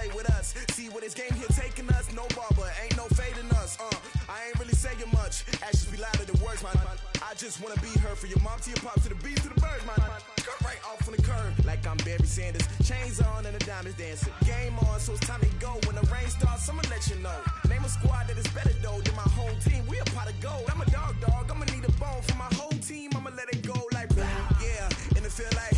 play with us. See where this game here taking us. No barber, ain't no fading us. I ain't really saying much. Actions be louder than words, man. I just wanna be heard from your mom to your pop to the beat to the birds, man. Cut right off on the curb like I'm Barry Sanders. Chains on and the diamonds dancing. Game on, so it's time to go. When the rain starts, I'ma let you know. Name a squad that is better though than my whole team. We a pot of gold. I'm a dog. I'ma need a bone for my whole team. I'ma let it go like yeah, and it feel like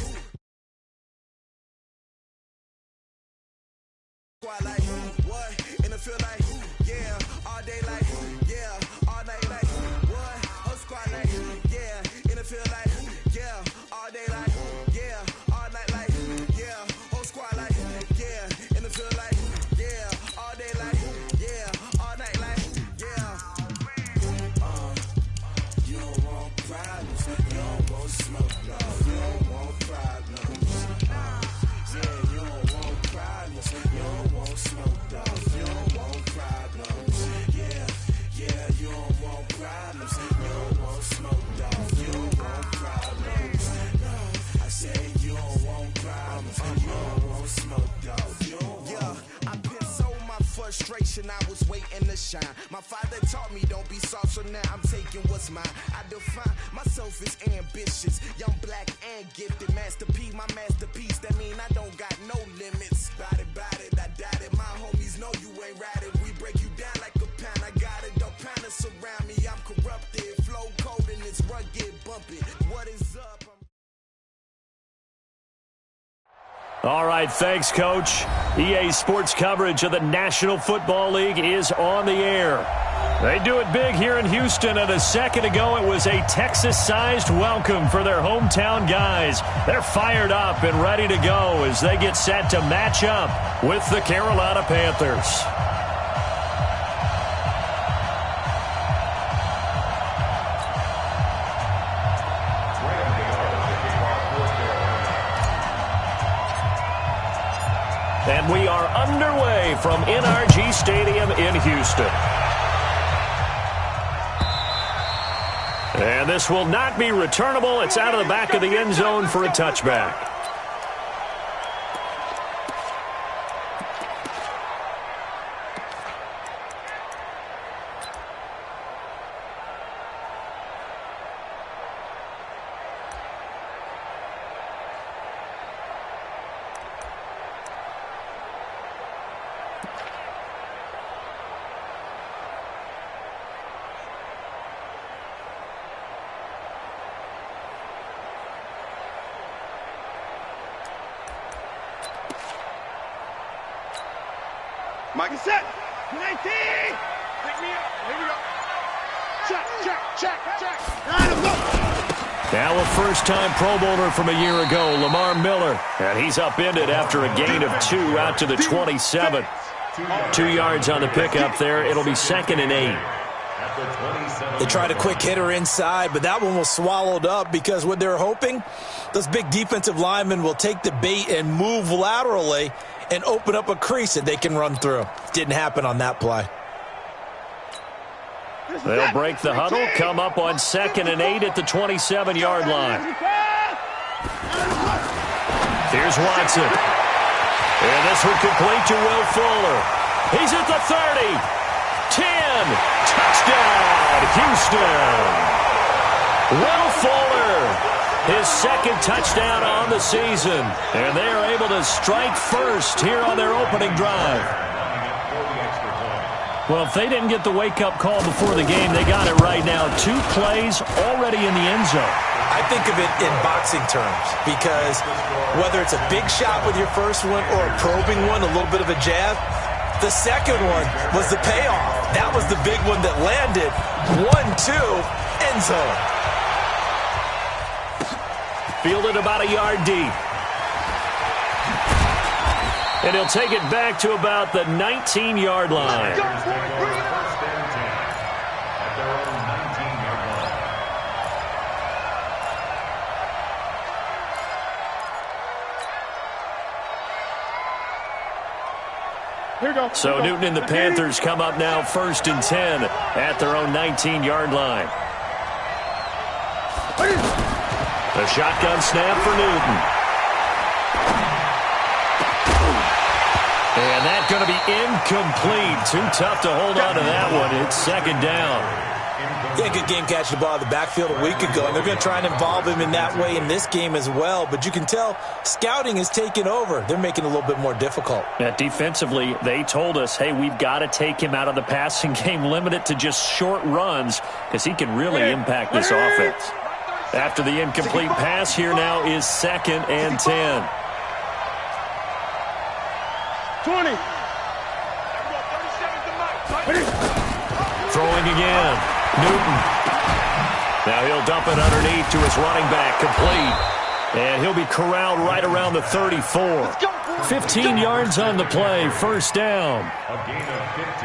like what? And it feel like yeah, all day like yeah, all night like what? Whole squad like yeah, and it feel like yeah, all day like yeah, all night like yeah, whole squad like yeah, and it feel like yeah, all day like yeah, all night like yeah. You don't want problems, you don't want smoke, no, you don't want problems. Yeah, you don't want problems, you don't want smoke, dog. You don't want problems. Yeah, you don't want problems. You don't want smoke, dog. You don't want problems. No, I say you don't want problems. You don't want smoke, dog. You don't want. Yeah, I've been so my frustration, I was waiting to shine. My father taught me don't be soft, so now I'm taking what's mine. I define myself as ambitious, young, black, and gifted. Master P, my masterpiece. That mean I don't got no limits. Bout it, I doubt it. My homies know you ain't ratted. We break you down like a pound. I got it, don't panic surround me. I'm corrupted, flow cold and it's rugged, bumpy. What is up? All right, thanks, Coach. EA Sports coverage of the National Football League is on the air. They do it big here in Houston, and a second ago it was a Texas-sized welcome for their hometown guys. They're fired up and ready to go as they get set to match up with the Carolina Panthers. And we are underway from NRG Stadium in Houston. And this will not be returnable. It's out of the back of the end zone for a touchback. Mike is set. 19. Pick me up. Here we go. Check. Now a first-time Pro Bowler from a year ago, Lamar Miller. And he's upended after a gain of 2 out to the 27. 2 yards on the pickup there. It'll be 2nd and 8. They tried a quick hitter inside, but that one was swallowed up because what they're hoping, those big defensive linemen will take the bait and move laterally and open up a crease that they can run through. Didn't happen on that play. They'll break the huddle, come up on 2nd and 8 at the 27-yard line. Here's Watson. And this one complete to Will Fuller. He's at the 30. 10. Touchdown, Houston. Will Fuller, his 2nd touchdown on the season. And they are able to strike first here on their opening drive. Well, if they didn't get the wake-up call before the game, they got it right now. 2 plays already in the end zone. I think of it in boxing terms because whether it's a big shot with your first one or a probing one, a little bit of a jab, the second one was the payoff. That was the big one that landed. 1-2, end zone. Fielded about a yard deep. And he'll take it back to about the 19-yard line. So Newton and the Panthers come up now 1st and 10 at their own 19-yard line. A shotgun snap for Newton. And that incomplete. Too tough to hold on to that one. It's second down. Yeah, good game catching the ball in the backfield a week ago, and they're going to try and involve him in that way in this game as well. But you can tell scouting is taking over. They're making it a little bit more difficult. Defensively, they told us, hey, we've got to take him out of the passing game, limit it to just short runs, because he can really impact this offense. After the incomplete pass, here now is 2nd and 10. 20. Throwing again. Newton. Now he'll dump it underneath to his running back. Complete. And he'll be corralled right around the 34. 15 yards on the play. First down.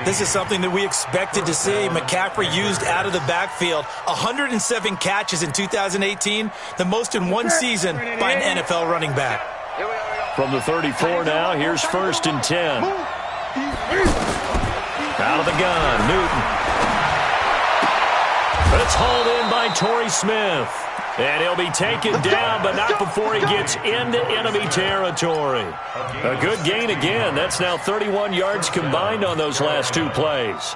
This is something that we expected to see. McCaffrey used out of the backfield. 107 catches in 2018. The most in one season by an NFL running back. From the 34 now, here's 1st and 10. Out of the gun, Newton. It's hauled in by Torrey Smith. And he'll be taken down, but not before he gets into enemy territory. A good gain again. That's now 31 yards combined on those last 2 plays.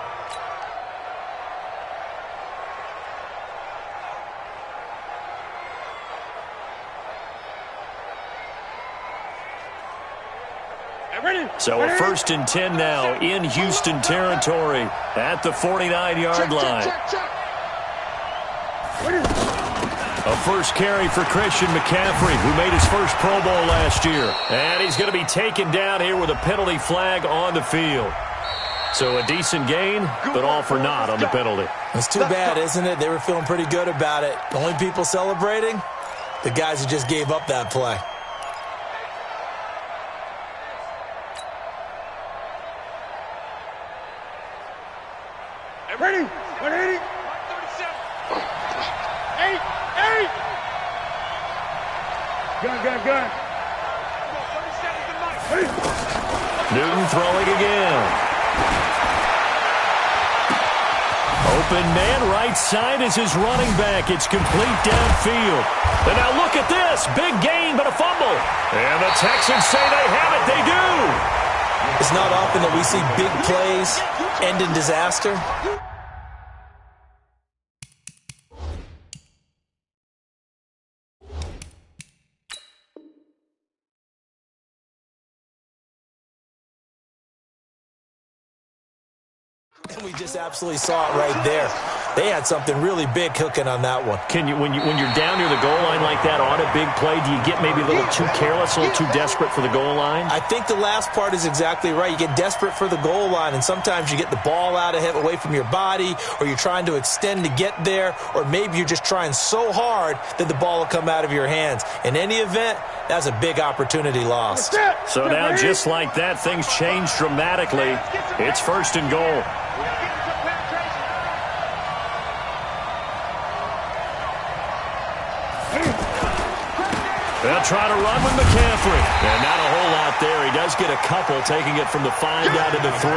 So a 1st and 10 now in Houston territory at the 49-yard line. A first carry for Christian McCaffrey, who made his first Pro Bowl last year. And he's going to be taken down here with a penalty flag on the field. So a decent gain, but all for naught on the penalty. It's too bad, isn't it? They were feeling pretty good about it. The only people celebrating, the guys who just gave up that play. Ready? 180. 8. Gun. Newton throwing again. Open man, right side is his running back. It's complete downfield. And now look at this. Big gain, but a fumble. And the Texans say they have it. They do. It's not often that we see big plays end in disaster. And we just absolutely saw it right there. They had something really big cooking on that one. Can you, when you're down near the goal line like that on a big play, do you get maybe a little too careless, a little too desperate for the goal line? I think the last part is exactly right. You get desperate for the goal line, and sometimes you get the ball out ahead, away from your body, or you're trying to extend to get there, or maybe you're just trying so hard that the ball will come out of your hands. In any event, that's a big opportunity lost. So now, just like that, things change dramatically. It's 1st and goal. They'll try to run with McCaffrey. And not a whole lot there. He does get a couple, taking it from the 5 down to the 3.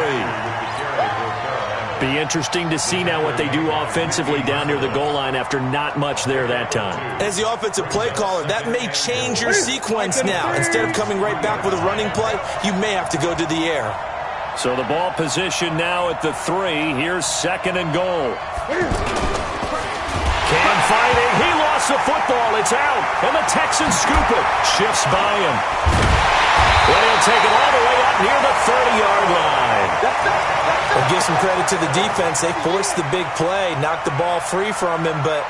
Be interesting to see now what they do offensively down near the goal line after not much there that time. As the offensive play caller, that may change your sequence now. Instead of coming right back with a running play, you may have to go to the air. So the ball position now at the 3. Here's 2nd and goal. Can find it. He lost the football. It's out. And the Texans scoop it. Shifts by him. Well, he'll take it all the way up near the 30-yard line. We'll give some credit to the defense. They forced the big play, knocked the ball free from him, but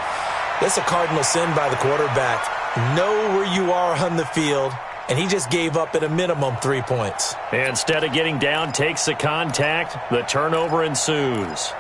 that's a cardinal sin by the quarterback. Know where you are on the field, and he just gave up at a minimum 3 points. Instead of getting down, takes the contact. The turnover ensues.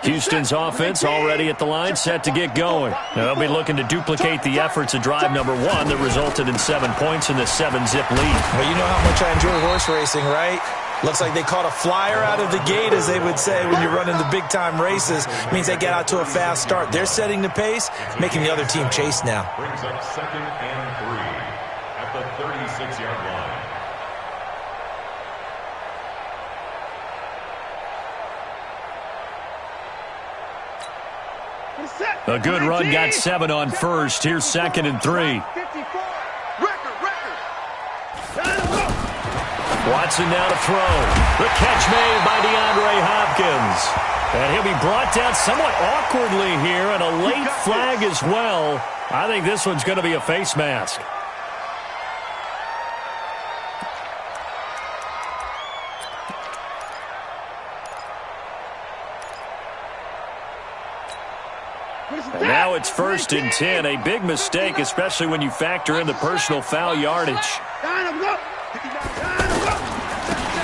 Houston's offense already at the line, set to get going. Now, they'll be looking to duplicate the efforts of drive number 1 that resulted in 7 points in the 7-zip lead. Well, you know how much I enjoy horse racing, right? Looks like they caught a flyer out of the gate, as they would say when you're running the big-time races. It means they get out to a fast start. They're setting the pace, making the other team chase now. Brings up 2nd and 3 at the 36-yard line. A good run, got 7 on first. Here's 2nd and 3. Watson now to throw. The catch made by DeAndre Hopkins. And he'll be brought down somewhat awkwardly here, and a late flag as well. I think this one's going to be a face mask. And now it's 1st and 10. A big mistake, especially when you factor in the personal foul yardage.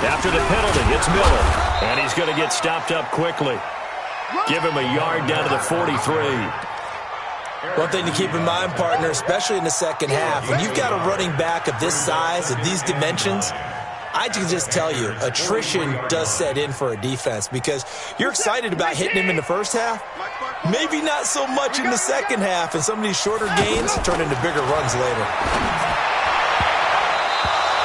After the penalty, it's Miller. And he's going to get stopped up quickly. Give him a yard down to the 43. One thing to keep in mind, partner, especially in the second half, when you've got a running back of this size, of these dimensions, I can just tell you, attrition does set in for a defense because you're excited about hitting him in the first half. Maybe not so much in the second half, and some of these shorter gains turn into bigger runs later.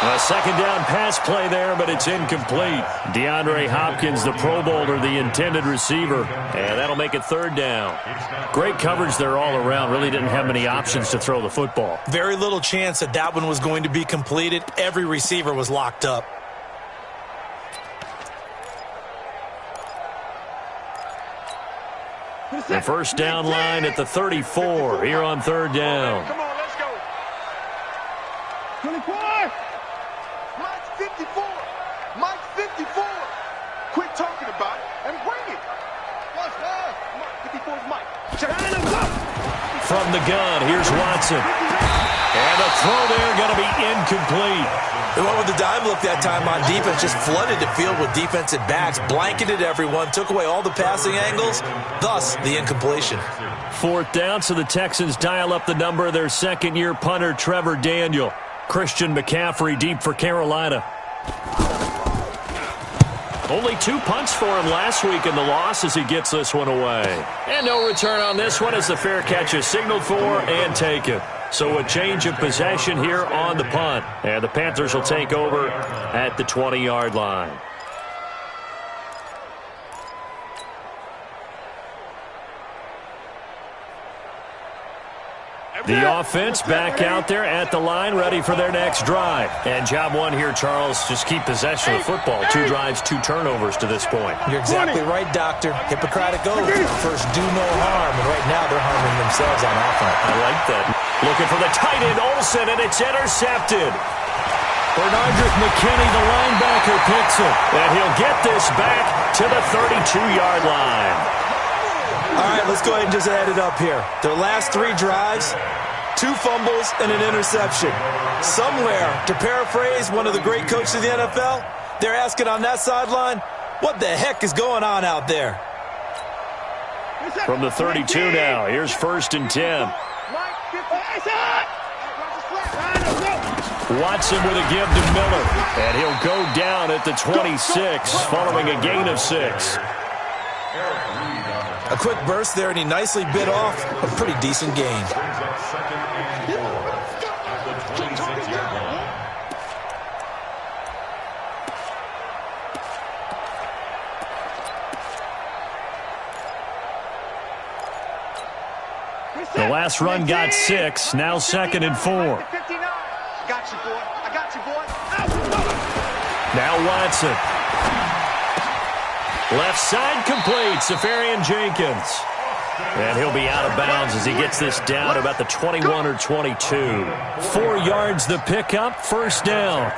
A second down pass play there, but it's incomplete. DeAndre Hopkins, the Pro Bowler, the intended receiver, and that'll make it 3rd down. Great coverage there all around. Really didn't have many options to throw the football. Very little chance that that one was going to be completed. Every receiver was locked up. The first down line at the 34 here on 3rd down. Come on, let's go. 24. Mike's 54. Mike's 54. Quit talking about it and bring it. Watch, Mike 54's Mike. From the gun, here's Watson. And a throw there going to be incomplete. They went with the dime look that time on defense, just flooded the field with defensive backs, blanketed everyone, took away all the passing angles, thus the incompletion. 4th down, so the Texans dial up the number of their second-year punter, Trevor Daniel. Christian McCaffrey deep for Carolina. Only 2 punts for him last week in the loss as he gets this one away. And no return on this one as the fair catch is signaled for and taken. So a change of possession here on the punt. And the Panthers will take over at the 20-yard line. The offense back out there at the line, ready for their next drive. And job one here, Charles, just keep possession of the football. 2 drives, 2 turnovers to this point. You're exactly right, Doctor. Hippocratic oath. First, do no harm. And right now, they're harming themselves on offense. I like that. Looking for the tight end, Olsen, and it's intercepted. Bernardrick McKinney, the linebacker, picks it. And he'll get this back to the 32-yard line. All right, let's go ahead and just add it up here. Their last 3 drives, 2 fumbles and an interception. Somewhere, to paraphrase one of the great coaches of the NFL, they're asking on that sideline, what the heck is going on out there? From the 32 now, here's 1st and 10. Watson with a give to Miller, and he'll go down at the 26 following a gain of 6. A quick burst there, and he nicely bit off a pretty decent gain. The last run got 6, now 2nd and 4. Got you, boy. I got you, boy. Now Watson. Left side complete, Safarian Jenkins. And he'll be out of bounds as he gets this down to about the 21 or 22. 4 yards the pickup, 1st down.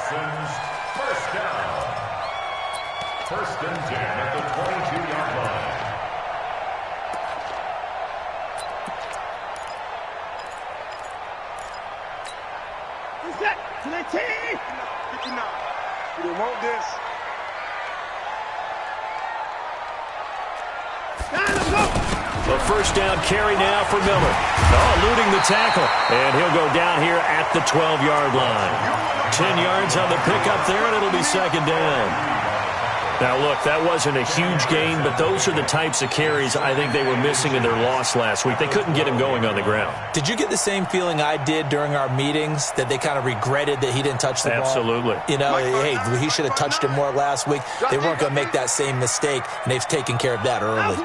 First and 10 at the 22-yard line. Reset. 19. 59. We don't want this. The 1st down carry now for Miller. Eluding the tackle. And he'll go down here at the 12-yard line. 10 yards on the pickup there, and it'll be 2nd down. Now, look, that wasn't a huge gain, but those are the types of carries I think they were missing in their loss last week. They couldn't get him going on the ground. Did you get the same feeling I did during our meetings, that they kind of regretted that he didn't touch the ball? Absolutely. You know, hey, he should have touched it more last week. They weren't going to make that same mistake, and they've taken care of that early.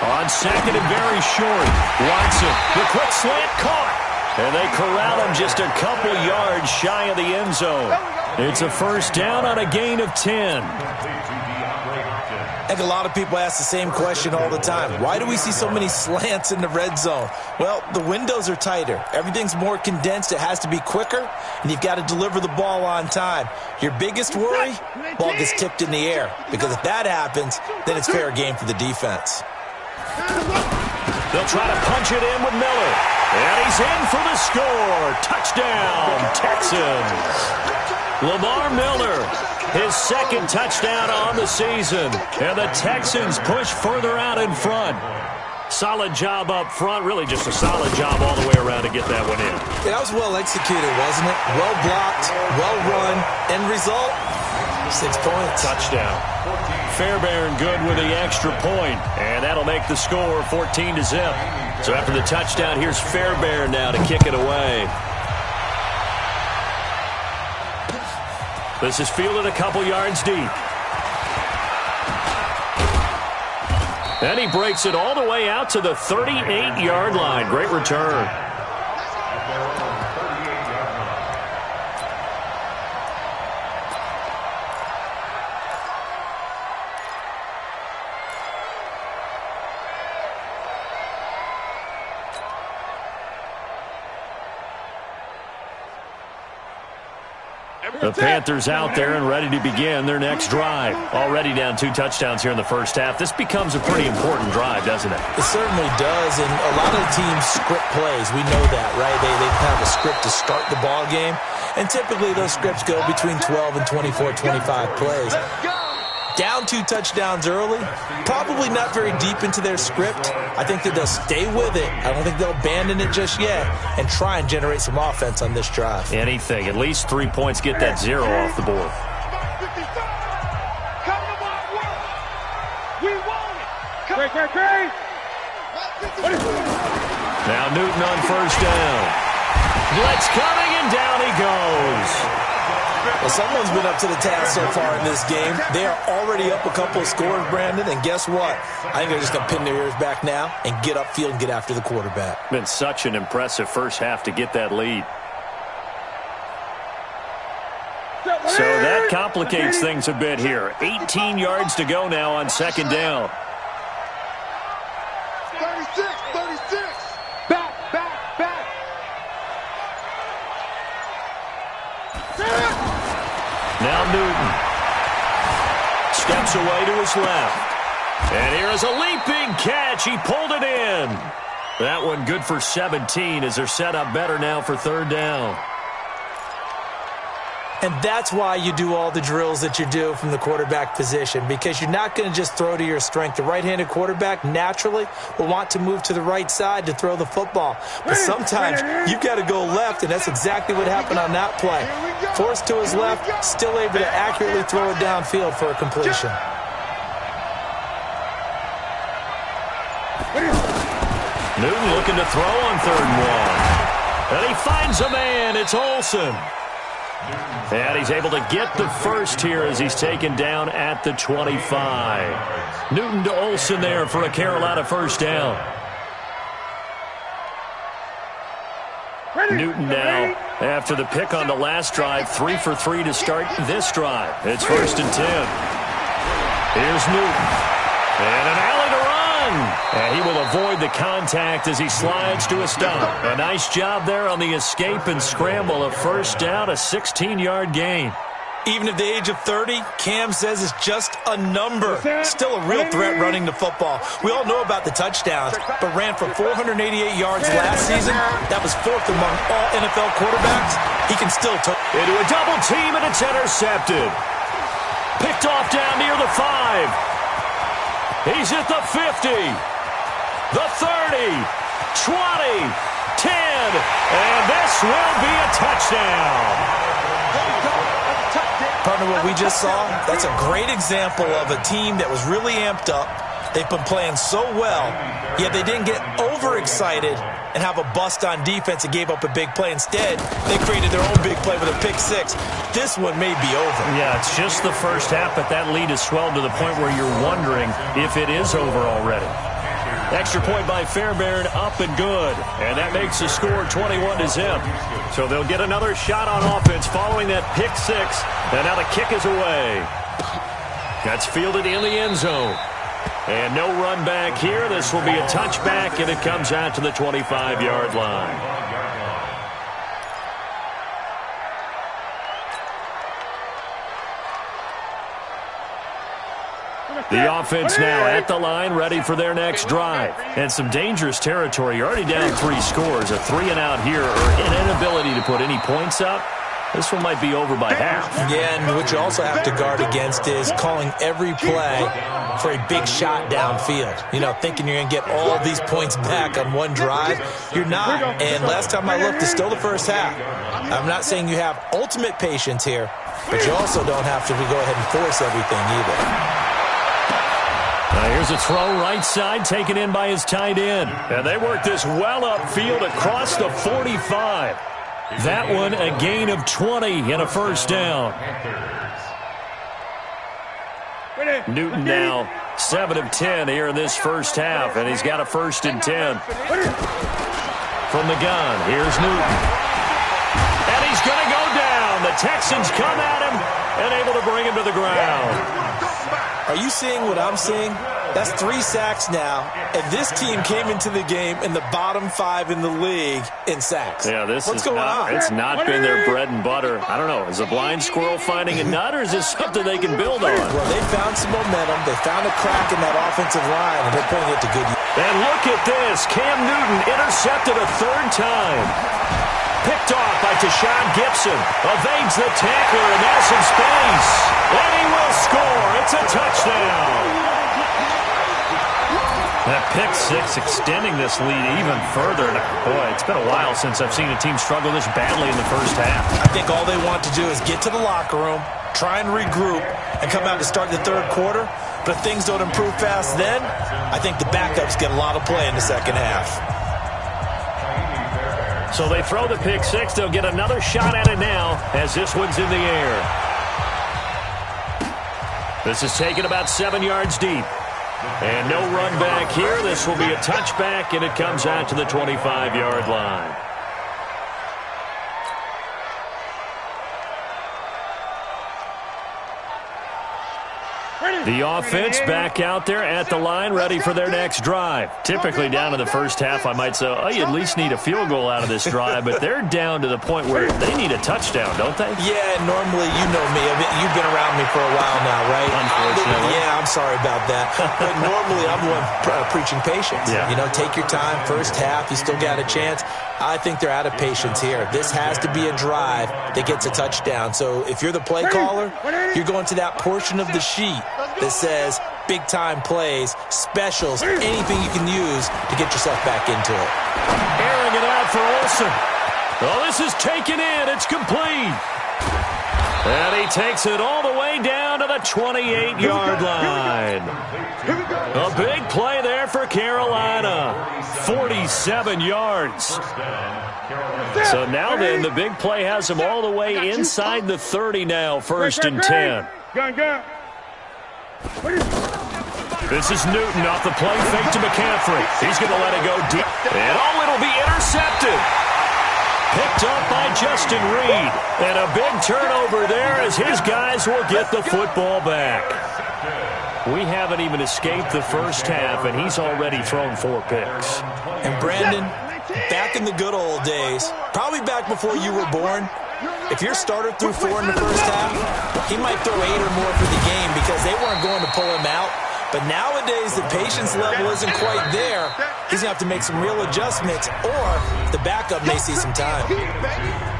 On 2nd and very short. Watson, the quick slant caught. And they corral him just a couple yards shy of the end zone. It's a first down on a gain of 10. I think a lot of people ask the same question all the time. Why do we see so many slants in the red zone? Well, the windows are tighter. Everything's more condensed. It has to be quicker, and you've got to deliver the ball on time. Your biggest worry? Ball gets tipped in the air, because if that happens, then it's fair game for the defense. They'll try to punch it in with Miller. And he's in for the score. Touchdown, Texans. Lamar Miller, his second touchdown on the season. And the Texans push further out in front. Solid job up front. Really just a solid job all the way around to get that one in. That was well executed, wasn't it? Well blocked, well run. End result, 6 points. Touchdown. Fairbairn good with the extra point. And that'll make the score 14-0. So after the touchdown, here's Fairbairn now to kick it away. This is fielded a couple yards deep. And he breaks it all the way out to the 38-yard line. Great return. The Panthers out there and ready to begin their next drive. Already down 2 touchdowns here in the first half. This becomes a pretty important drive, doesn't it? It certainly does, and a lot of the teams script plays. We know that, right? They have a script to start the ball game, and typically those scripts go between 12 and 24, 25 plays. Down 2 touchdowns early, probably not very deep into their script. I think that they'll stay with it. I don't think they'll abandon it just yet and try and generate some offense on this drive. Anything. At least 3 points, get that 0 off the board. Now Newton on first down. Blitz coming, and down he goes. Well, someone's been up to the task so far in this game. They are already up a couple of scores, Brandon, and guess what? I think they're just going to pin their ears back now and get upfield and get after the quarterback. Been such an impressive first half to get that lead. So that complicates things a bit here. 18 yards to go now on second down. 36. Back. Now Newton steps away to his left. And here is a leaping catch. He pulled it in. That one good for 17 as they're set up better now for third down. And that's why you do all the drills that you do from the quarterback position, because you're not going to just throw to your strength. The right-handed quarterback naturally will want to move to the right side to throw the football. But sometimes you've got to go left, and that's exactly what happened on that play. Forced to his left, still able to accurately throw it downfield for a completion. Newton looking to throw on 3rd and 1. And he finds a man. It's Olsen. And he's able to get the first here as he's taken down at the 25. Newton to Olsen there for a Carolina first down. Newton now, after the pick on the last drive, 3 for 3 to start this drive. It's 1st and 10. Here's Newton. And an alley to run. And he will avoid the contact as he slides to a stop. A nice job there on the escape and scramble. A first down, a 16-yard gain. Even at the age of 30, Cam says it's just a number. Still a real threat running the football. We all know about the touchdowns, but ran for 488 yards last season. That was 4th among all NFL quarterbacks. He can still into a double team, and it's intercepted. Picked off down near the 5. He's at the 50, the 30, 20, 10, and this will be a touchdown. Partner, what we just saw, that's a great example of a team that was really amped up. They've been playing so well, yet they didn't get overexcited and have a bust on defense and gave up a big play. Instead, they created their own big play with a pick 6. This one may be over. Yeah, it's just the first half, but that lead has swelled to the point where you're wondering if it is over already. Extra point by Fairbairn, up and good. And that makes the score 21-0. So they'll get another shot on offense following that pick six. And now the kick is away. That's fielded in the end zone. And no run back here. This will be a touchback, and it comes out to the 25-yard line. The offense now at the line, ready for their next drive. And some dangerous territory. You're already down 3 scores. A 3-and-out here, or an inability to put any points up. This one might be over by half. Yeah, and what you also have to guard against is calling every play for a big shot downfield. You know, thinking you're going to get all these points back on one drive. You're not. And last time I looked, it's still the first half. I'm not saying you have ultimate patience here, but you also don't have to go ahead and force everything either. Here's a throw right side, taken in by his tight end. And they work this well upfield across the 45. That one a gain of 20 and a first down. Newton now 7 of 10 here in this first half, and he's got a 1st and 10. From the gun, here's Newton. And he's going to go down. The Texans come at him and able to bring him to the ground. Are you seeing what I'm seeing? That's 3 sacks now, and this team came into the game in the bottom 5 in the league in sacks. Yeah, What's going on? It's not been their bread and butter. I don't know. Is a blind squirrel finding a nut, or is this something they can build on? Well, they found some momentum. They found a crack in that offensive line, and they're putting it to good use. And look at this. Cam Newton intercepted a 3rd time. Picked off by Tashawn Gibson. Evades the tackler, and now some space. And he will score. It's a touchdown. That pick six extending this lead even further. Boy, it's been a while since I've seen a team struggle this badly in the first half. I think all they want to do is get to the locker room, try and regroup, and come out to start the 3rd quarter. But if things don't improve fast then, I think the backups get a lot of play in the second half. So they throw the pick six. They'll get another shot at it now as this one's in the air. This is taken about 7 yards deep. And no run back here. This will be a touchback, and it comes out to the 25-yard line. The offense back out there at the line, ready for their next drive. Typically down to the first half, I might say, oh, you at least need a field goal out of this drive, but they're down to the point where they need a touchdown, don't they? Yeah, normally, you know me. I mean, you've been around me for a while now, right? Unfortunately. Yeah, I'm sorry about that. But normally, I'm the one preaching patience. Yeah. You know, take your time. First half, you still got a chance. I think they're out of patience here. This has to be a drive that gets a touchdown. So if you're the play caller, you're going to that portion of the sheet that says big-time plays, specials, anything you can use to get yourself back into it. Airing it out for Olsen. Well, this is taken in. It's complete. And he takes it all the way down to the 28-yard line. A big play there for Carolina. 47 yards. So now then, the big play has him all the way inside the 30 now, 1st and 10. This is Newton off the play fake to McCaffrey. He's going to let it go deep. And it'll be intercepted. Picked up by Justin Reed. And a big turnover there as his guys will get the football back. We haven't even escaped the first half, and he's already thrown 4 picks. And Brandon, back in the good old days, probably back before you were born, if your starter threw 4 in the first half, he might throw 8 or more for the game because they weren't going to pull him out. But nowadays, the patience level isn't quite there. He's going to have to make some real adjustments, or the backup may see some time.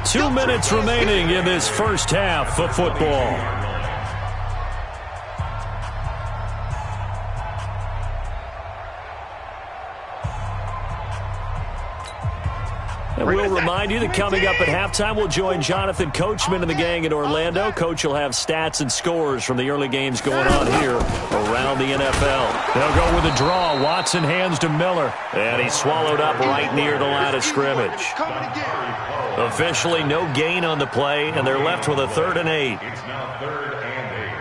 2 minutes remaining in this first half of football. And we'll remind you that coming up at halftime, we'll join Jonathan Coachman and the gang in Orlando. Coach will have stats and scores from the early games going on here around the NFL. They'll go with a draw. Watson hands to Miller. And he's swallowed up right near the line of scrimmage. Officially no gain on the play, and they're left with a 3rd and 8. It's now 3rd and 8.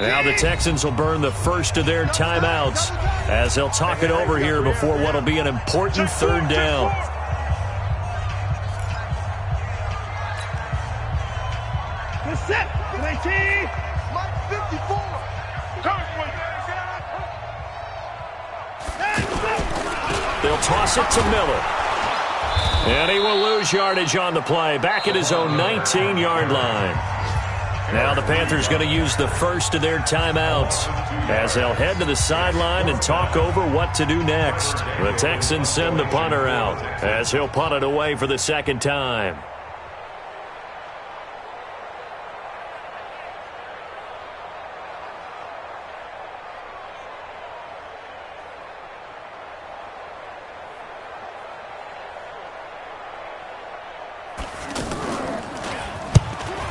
Now the Texans will burn the first of their timeouts as they'll talk it over here before what will be an important third down. Set. 19. Mike 54. They'll toss it to Miller. And he will lose yardage on the play, back at his own 19-yard line. Now the Panthers going to use the first of their timeouts as they'll head to the sideline and talk over what to do next. The Texans send the punter out as he'll punt it away for the second time.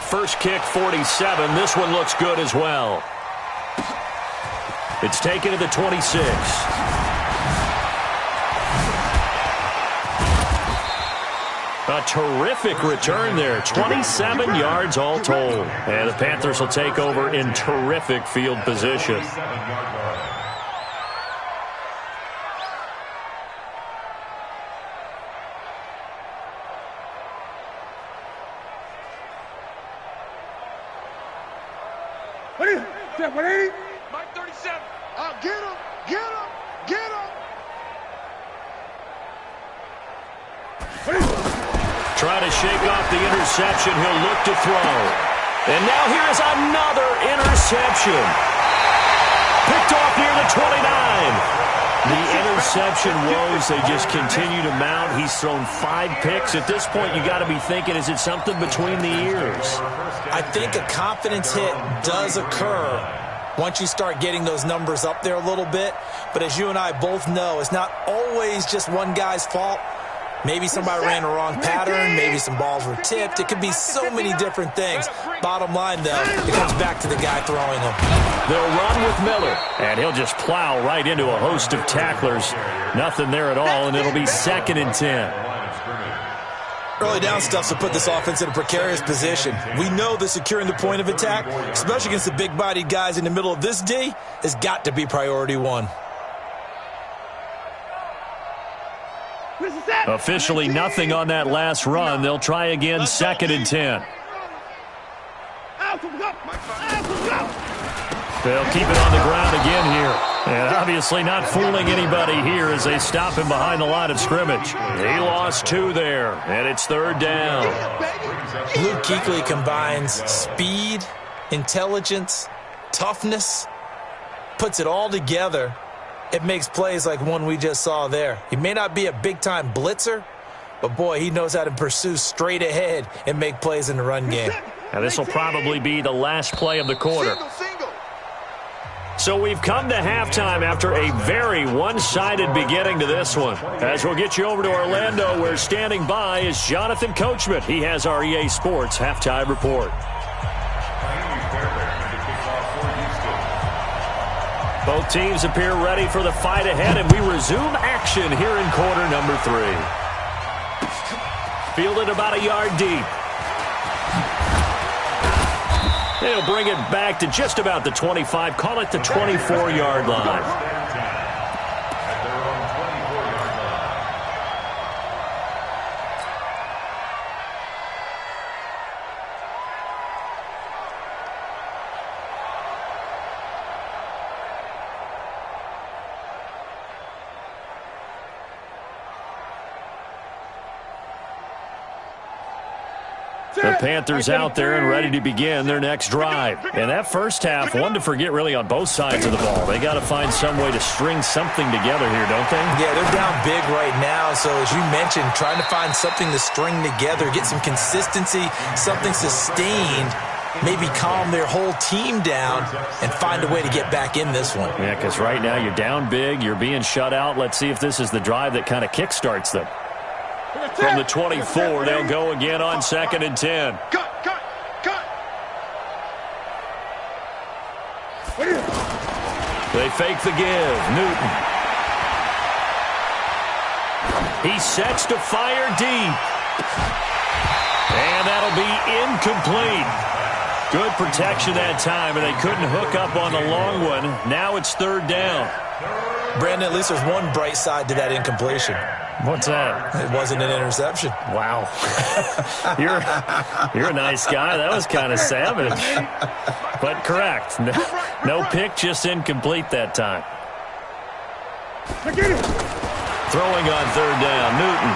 First kick, 47. This one looks good as well. It's taken to the 26. A terrific return there. 27 yards all told. And the Panthers will take over in terrific field position. Mike 37. Get him. Get him. Get him. Trying to shake off the interception. He'll look to throw. And now here is another interception. Picked off near the 29. The interception woes, they just continue to mount. He's thrown 5 picks. At this point, you got to be thinking, is it something between the ears? I think a confidence hit does occur once you start getting those numbers up there a little bit. But as you and I both know, it's not always just one guy's fault. Maybe somebody ran the wrong pattern. Maybe some balls were tipped. It could be so many different things. Bottom line, though, it comes back to the guy throwing them. They'll run with Miller, and he'll just plow right into a host of tacklers. Nothing there at all, and it'll be 2nd and 10. Early down stuff to put this offense in a precarious position. We know that securing the point of attack, especially against the big-bodied guys in the middle of this D, has got to be priority 1. Officially nothing on that last run. They'll try again, 2nd and 10. They'll keep it on the ground again here. And obviously not fooling anybody here as they stop him behind the line of scrimmage. He lost 2 there, and it's 3rd down. Luke Kuechly combines speed, intelligence, toughness, puts it all together. It makes plays like one we just saw there. He may not be a big-time blitzer, but, boy, he knows how to pursue straight ahead and make plays in the run game. Now, this will probably be the last play of the quarter. So we've come to halftime after a very one-sided beginning to this one. As we'll get you over to Orlando, where standing by is Jonathan Coachman. He has our EA Sports halftime report. Both teams appear ready for the fight ahead, and we resume action here in quarter number 3. Fielded about a yard deep. They'll bring it back to just about the 25, call it the 24-yard line. The Panthers out there and ready to begin their next drive. And that first half, one to forget really on both sides of the ball. They got to find some way to string something together here, don't they? Yeah, they're down big right now. So as you mentioned, trying to find something to string together, get some consistency, something sustained, maybe calm their whole team down and find a way to get back in this one. Yeah, because right now you're down big, you're being shut out. Let's see if this is the drive that kind of kickstarts them. From the 24, they'll go again on 2nd and 10. Cut. They fake the give. Newton. He sets to fire deep. And that'll be incomplete. Good protection that time, and they couldn't hook up on the long one. Now it's third down. Brandon, at least there's one bright side to that incompletion. What's that? It wasn't an interception. Wow. You're a nice guy. That was kind of savage. But correct. No pick, just incomplete that time. Throwing on third down, Newton.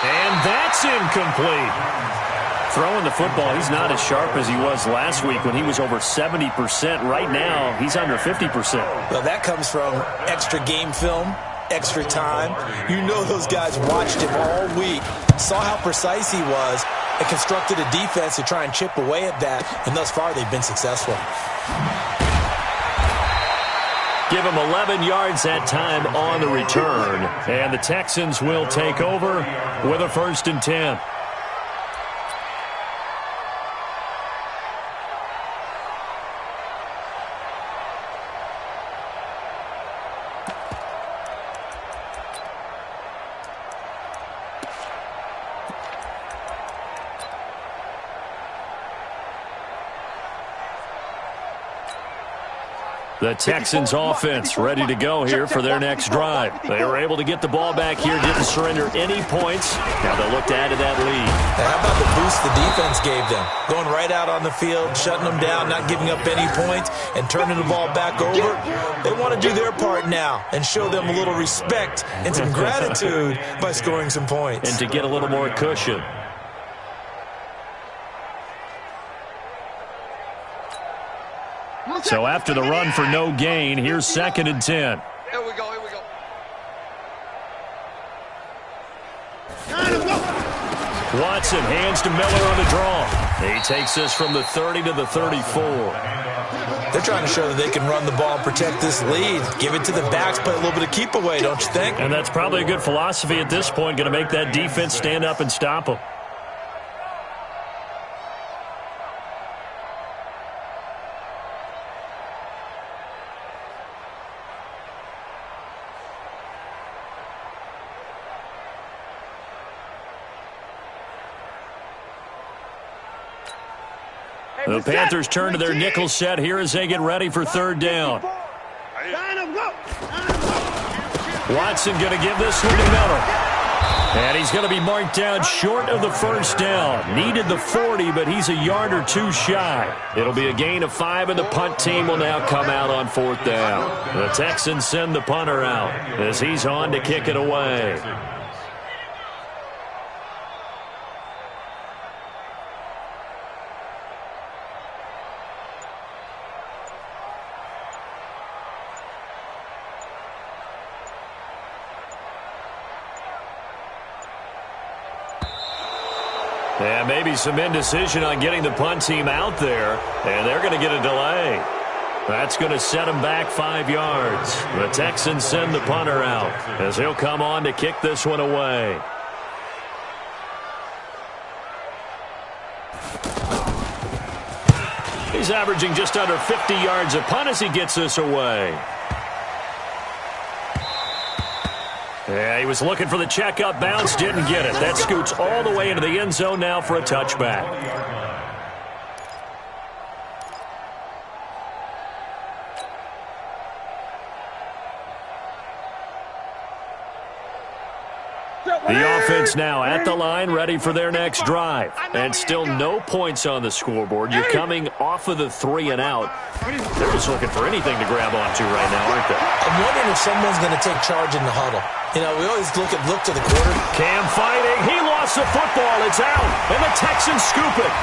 And that's incomplete. Throwing the football, he's not as sharp as he was last week when he was over 70%. Right now, he's under 50%. Well, that comes from extra game film, extra time. You know those guys watched him all week, saw how precise he was, and constructed a defense to try and chip away at that, and thus far they've been successful. Give him 11 yards that time on the return, and the Texans will take over with a 1st and 10. The Texans offense ready to go here for their next drive. They were able to get the ball back here, didn't surrender any points. Now they'll look to add to that lead. How about the boost the defense gave them? Going right out on the field, shutting them down, not giving up any points, and turning the ball back over. They want to do their part now and show them a little respect and some gratitude by scoring some points. And to get a little more cushion. So after the run for no gain, here's 2nd and 10. Here we go, here we go. Watson hands to Miller on the draw. He takes this from the 30 to the 34. They're trying to show that they can run the ball and protect this lead. Give it to the backs, play a little bit of keep away, don't you think? And that's probably a good philosophy at this point, going to make that defense stand up and stop them. The Panthers turn to their nickel set here as they get ready for third down. Watson going to give this one to Miller. And he's going to be marked down short of the 1st down. Needed the 40, but he's a yard or two shy. It'll be a gain of 5, and the punt team will now come out on 4th down. The Texans send the punter out as he's on to kick it away. And maybe some indecision on getting the punt team out there, and they're going to get a delay. That's going to set them back 5 yards. The Texans send the punter out as he'll come on to kick this one away. He's averaging just under 50 yards a punt as he gets this away. Yeah, he was looking for the check-up bounce, didn't get it. That scoots all the way into the end zone now for a touchback. The offense now at the line, ready for their next drive. And still no points on the scoreboard. You're coming off of the 3 and out. They're just looking for anything to grab onto right now, aren't they? I'm wondering if someone's going to take charge in the huddle. You know, we always look to the quarter. Cam fighting. He lost the football. It's out. And the Texans scoop it.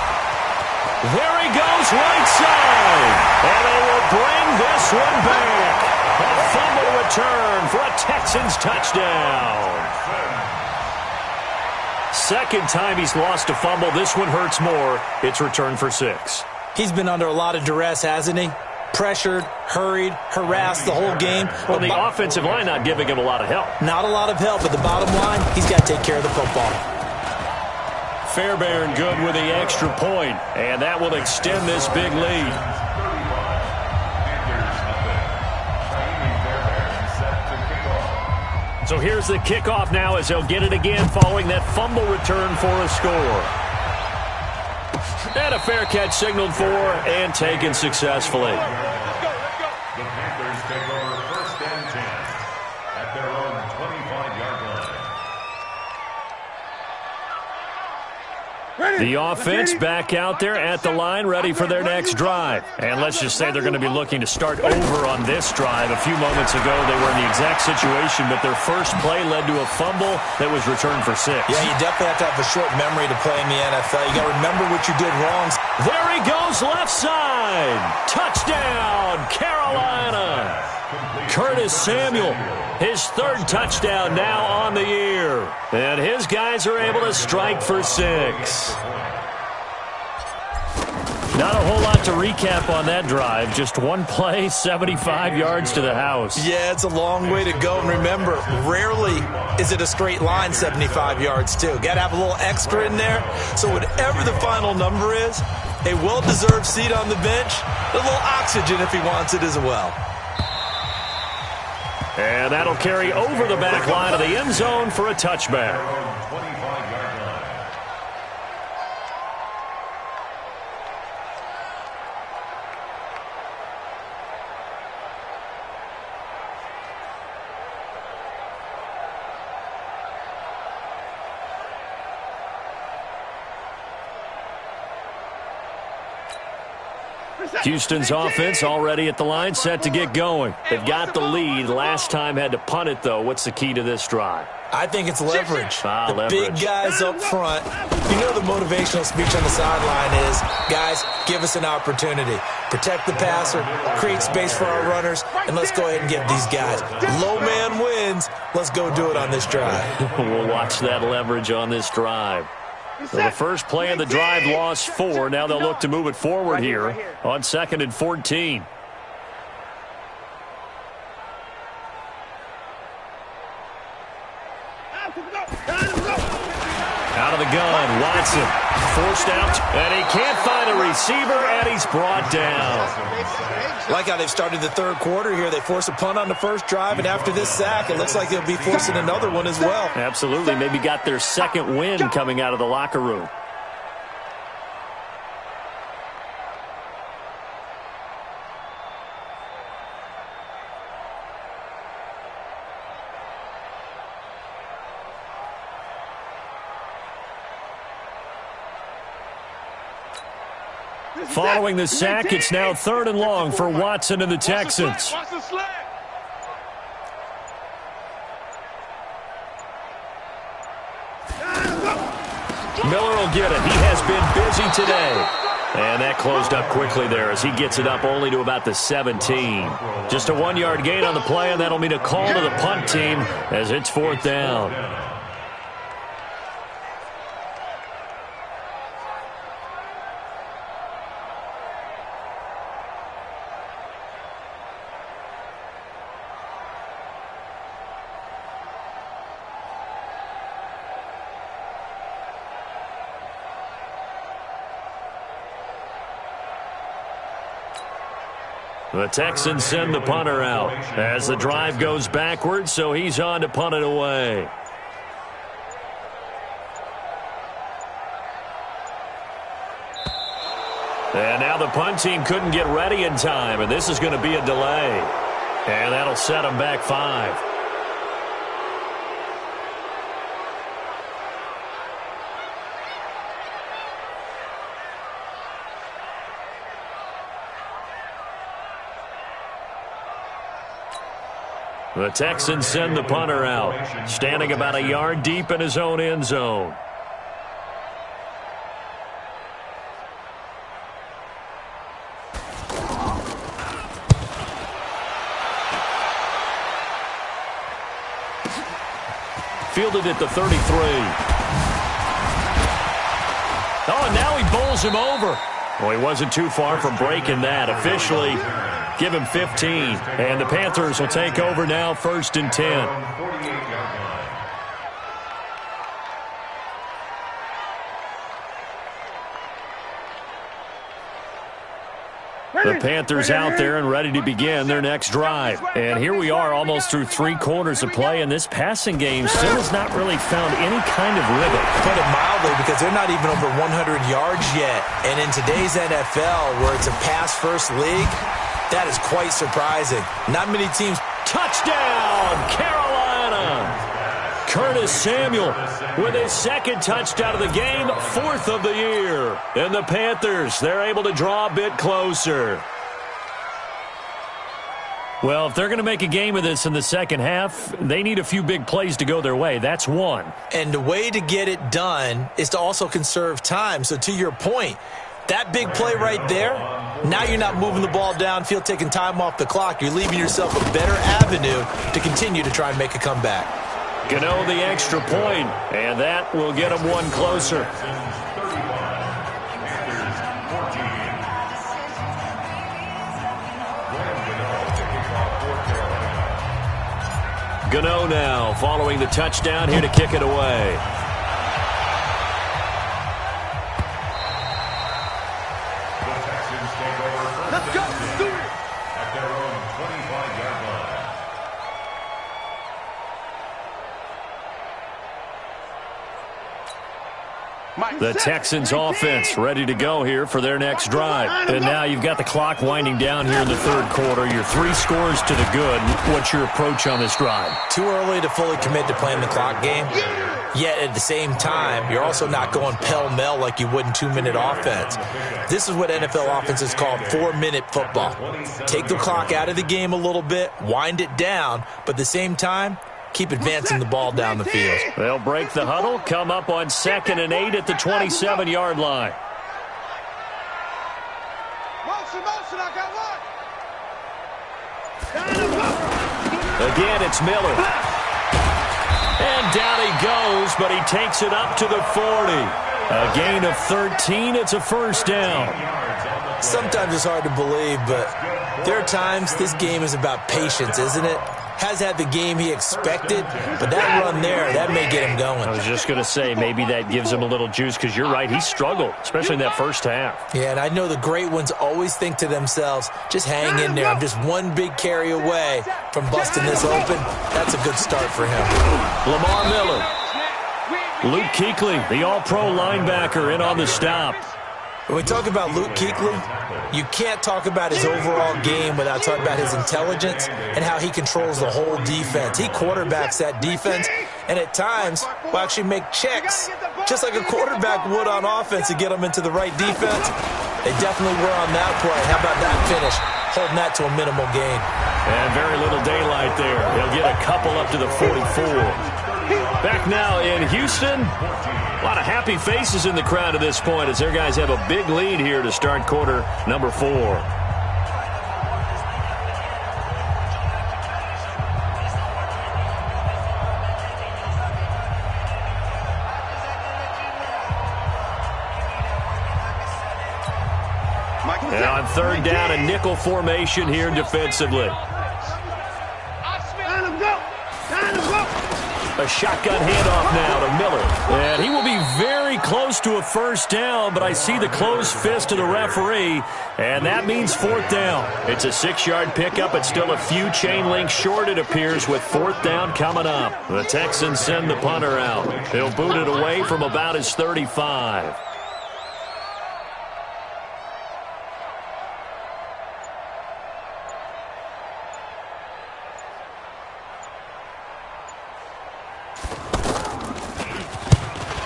There he goes, right side. And they will bring this one back. A fumble return for a Texans touchdown. Second time he's lost a fumble. This one hurts more. It's returned for 6. He's been under a lot of duress, hasn't he? Pressured, hurried, harassed the whole game. Well, the offensive line not giving him a lot of help. Not a lot of help, but the bottom line, he's got to take care of the football. Fairbairn good with the extra point, and that will extend this big lead. So here's the kickoff now as they'll get it again following that fumble return for a score. And a fair catch signaled for and taken successfully. The Panthers take over 1st and 10 at their own 25-yard line. The offense back out there at the line, ready for their next drive. And let's just say they're going to be looking to start over on this drive. A few moments ago, they were in the exact situation, but their first play led to a fumble that was returned for 6. Yeah, you definitely have to have a short memory to play in the NFL. You got to remember what you did wrong. There he goes, left side. Touchdown, Carolina. Curtis Samuel, his 3rd touchdown now on the year. And his guys are able to strike for 6. Not a whole lot to recap on that drive. Just one play, 75 yards to the house. Yeah, it's a long way to go. And remember, rarely is it a straight line 75 yards, too. Got to have a little extra in there. So whatever the final number is, a well-deserved seat on the bench, a little oxygen if he wants it as well. And that'll carry over the back line of the end zone for a touchback. 25-yard line. Houston's offense already at the line, set to get going. They've got the lead. Last time had to punt it, though. What's the key to this drive? I think it's leverage. The Leverage. big guys up front. You know the motivational speech on the sideline is, guys, give us an opportunity. Protect the passer, create space for our runners, and let's go ahead and get these guys. Low man wins. Let's go do it on this drive. We'll watch that leverage on this drive. So the first play of the drive lost 4. Now they'll look to move it forward here on 2nd and 14. Out of the gun, Watson forced out, and he can't find a receiver, and he's brought down. Like how they've started the 3rd quarter here. They force a punt on the first drive, and after this sack, it looks like they'll be forcing another one as well. Absolutely. Maybe got their 2nd win coming out of the locker room. Following the sack, it's now 3rd and long for Watson and the Texans. Miller will get it. He has been busy today. And that closed up quickly there as he gets it up only to about the 17. Just a 1-yard gain on the play, and that'll mean a call to the punt team as it's 4th down. The Texans send the punter out as the drive goes backwards, so he's on to punt it away. And now the punt team couldn't get ready in time, and this is going to be a delay. And that'll set them back 5. The Texans send the punter out, standing about a yard deep in his own end zone. Fielded at the 33. Oh, and now he bowls him over. Well, he wasn't too far from breaking that. Officially, give him 15. And the Panthers will take over now, 1st and 10. The Panthers out there and ready to begin their next drive. And here we are almost through 3 quarters of play, and this passing game still has not really found any kind of rhythm. Put it mildly, because they're not even over 100 yards yet. And in today's NFL, where it's a pass-first league, that is quite surprising. Not many teams. Touchdown, Carolina! Curtis Samuel with his 2nd touchdown of the game, 4th of the year. And the Panthers, they're able to draw a bit closer. Well, if they're going to make a game of this in the second half, they need a few big plays to go their way. That's one. And the way to get it done is to also conserve time. So to your point, that big play right there, now you're not moving the ball downfield, taking time off the clock. You're leaving yourself a better avenue to continue to try and make a comeback. Gano the extra point, and that will get them one closer. Gano now following the touchdown here to kick it away. Let's go. Do it. At their own 25-yard line. The Texans offense ready to go here for their next drive. And now you've got the clock winding down here in the 3rd quarter. You're 3 scores to the good. What's your approach on this drive? Too early to fully commit to playing the clock game. Yet at the same time, you're also not going pell-mell like you would in 2-minute offense. This is what NFL offenses call 4-minute football. Take the clock out of the game a little bit, wind it down, but at the same time, keep advancing the ball down the field. They'll break the huddle, come up on 2nd and 8 at the 27-yard line. Motion, I got one. Again, it's Miller. And down he goes, but he takes it up to the 40. A gain of 13, it's a 1st down. Sometimes it's hard to believe, but there are times this game is about patience, isn't it? Has had the game he expected, but that run there, that may get him going. I was just going to say, maybe that gives him a little juice, because you're right, he struggled, especially in that first half. Yeah, and I know the great ones always think to themselves, just hang in there. I'm just one big carry away from busting this open. That's a good start for him. Lamar Miller. Luke Kuechly, the all-pro linebacker, in on the stop. When we talk about Luke Kuechly, you can't talk about his overall game without talking about his intelligence and how he controls the whole defense. He quarterbacks that defense, and at times will actually make checks, just like a quarterback would on offense to get them into the right defense. They definitely were on that play. How about that finish? Holding that to a minimal gain. And very little daylight there. He'll get a couple up to the 44. Back now in Houston. A lot of happy faces in the crowd at this point as their guys have a big lead here to start quarter number 4. Now on 3rd down, a nickel formation here defensively. A shotgun handoff now to Miller. And he will be very close to a 1st down, but I see the closed fist of the referee, and that means 4th down. It's a 6-yard pickup, but still a few chain links short, it appears, with 4th down coming up. The Texans send the punter out. He'll boot it away from about his 35.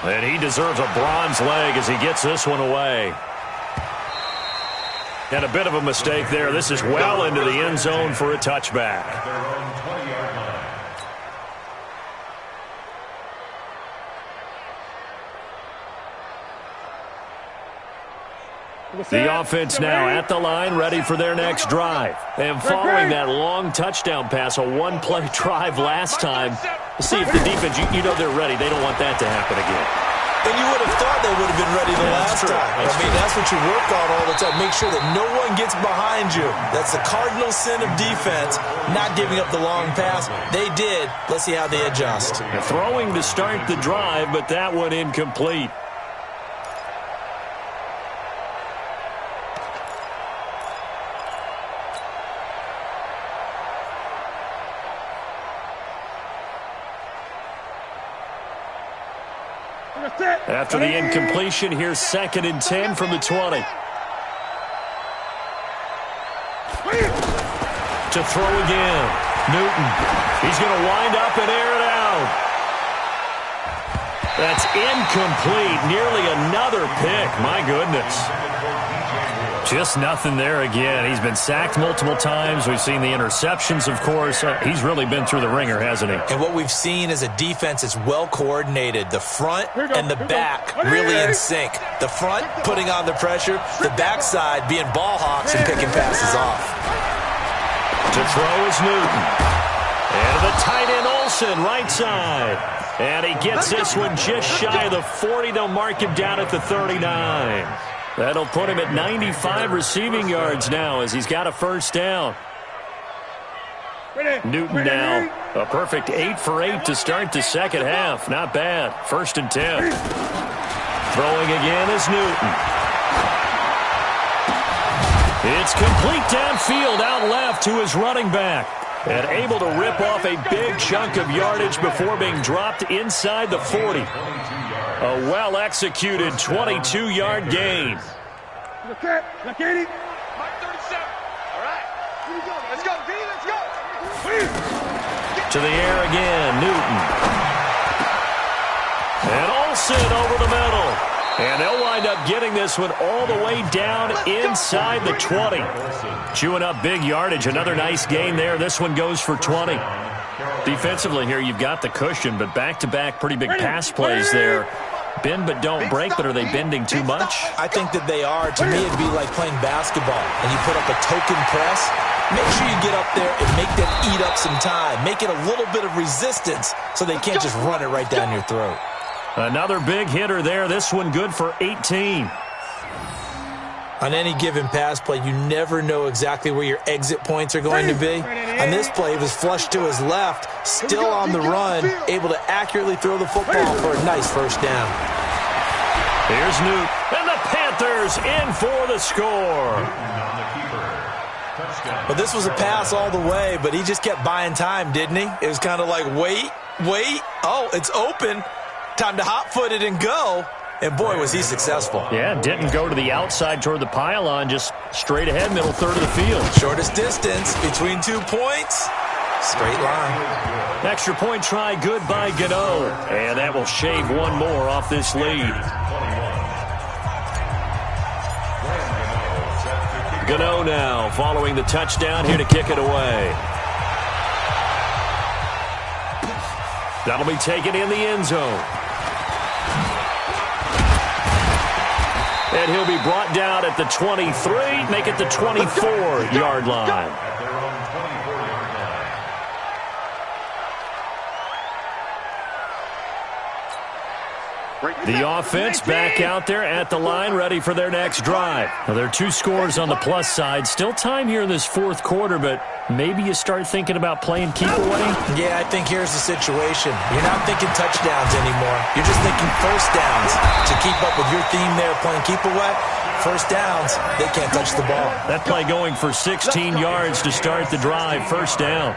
And he deserves a bronze leg as he gets this one away. And a bit of a mistake there. This is well into the end zone for a touchback. At their own 20-yard line. The offense now at the line, ready for their next drive. And following that long touchdown pass, a one-play drive last time, see if the defense, you know they're ready. They don't want that to happen again. And you would have thought they would have been ready the last time. That's what you work on all the time. Make sure that no one gets behind you. That's the cardinal sin of defense, not giving up the long pass. They did. Let's see how they adjust. Throwing to start the drive, but that one incomplete. After the incompletion, here's 2nd and 10 from the 20. To throw again. Newton. He's going to wind up and air it out. That's incomplete. Nearly another pick. My goodness. Just nothing there again. He's been sacked multiple times. We've seen the interceptions, of course. He's really been through the ringer, hasn't he? And what we've seen is a defense that's well coordinated. The front and the back really in sync. The front putting on the pressure. The backside being ball hawks and picking passes off. To throw is Newton. And the tight end Olsen, right side. And he gets this one just shy of the 40. They'll mark him down at the 39. That'll put him at 95 receiving yards now as he's got a first down. Newton now, a perfect 8 for 8 to start the second half. Not bad. 1st and 10. Throwing again is Newton. It's complete downfield out left to his running back. And able to rip off a big chunk of yardage before being dropped inside the 40. A well-executed 22-yard gain. Look at it. Mike 37. All right. Here we go. Let's go, B. Let's go. To the air again, Newton. And Olsen over the middle. And they'll wind up getting this one all the way down inside the 20. Chewing up big yardage. Another nice gain there. This one goes for 20. Defensively here, you've got the cushion, but back-to-back pretty big pass plays there. Bend but don't break, but are they bending too much? I think that they are. To me, it'd be like playing basketball, and you put up a token press. Make sure you get up there and make them eat up some time. Make it a little bit of resistance so they can't just run it right down your throat. Another big hitter there. This one good for 18. On any given pass play, you never know exactly where your exit points are going to be. On this play, it was flushed to his left, still on the run, able to accurately throw the football for a nice first down. Here's Newt, and the Panthers in for the score. But this was a pass all the way, but he just kept buying time, didn't he? It was kind of like, wait. Oh, it's open. Time to hot-foot it and go. And, boy, was he successful. Yeah, didn't go to the outside toward the pylon, just straight ahead, middle third of the field. Shortest distance between 2 points. Straight line. Extra point try, good by Gano. And that will shave one more off this lead. Gano now following the touchdown here to kick it away. That'll be taken in the end zone. And he'll be brought down at the 23, make it the 24-yard line. The offense back out there at the line, ready for their next drive. Now, there are 2 scores on the plus side. Still time here in this 4th quarter, but maybe you start thinking about playing keep away? Yeah, I think here's the situation. You're not thinking touchdowns anymore. You're just thinking first downs. To keep up with your theme there, playing keep away, first downs, they can't touch the ball. That play going for 16 yards to start the drive, first down.